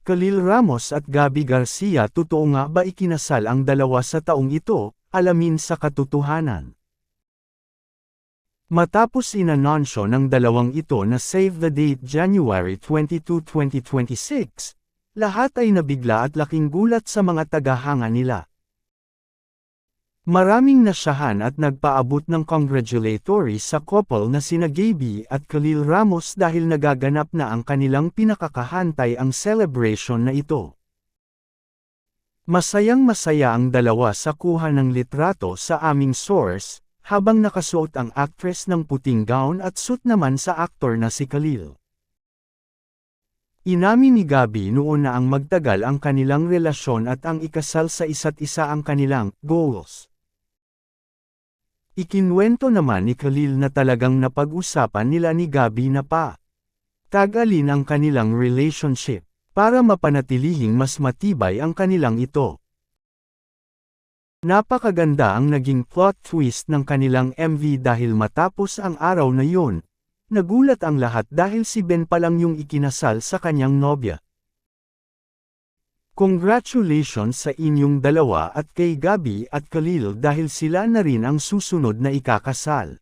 Khalil Ramos at Gabby Garcia, totoo nga ba ikinasal ang dalawa sa taong ito? Alamin sa katotohanan. Matapos inanunsyo ng dalawang ito na save the date January 22, 2026, lahat ay nabigla at laking gulat sa mga tagahanga nila. Maraming nasyahan at nagpaabot ng congratulatory sa couple na sina Gabby at Khalil Ramos dahil nagaganap na ang kanilang pinakakahantay ang celebration na ito. Masayang-masaya ang dalawa sa kuha ng litrato sa aming source, habang nakasuot ang actress ng puting gown at suit naman sa aktor na si Khalil. Inamin ni Gabby noon na ang magtagal ang kanilang relasyon at ang ikasal sa isa't isa ang kanilang goals. Ikinwento naman ni Khalil na talagang napag-usapan nila ni Gabby na tagalin ang kanilang relationship, para mapanatilihing mas matibay ang kanilang ito. Napakaganda ang naging plot twist ng kanilang MV dahil matapos ang araw na yun, nagulat ang lahat dahil si Ben pa lang yung ikinasal sa kanyang nobya. Congratulations sa inyong dalawa at kay Gabby at Khalil dahil sila na rin ang susunod na ikakasal.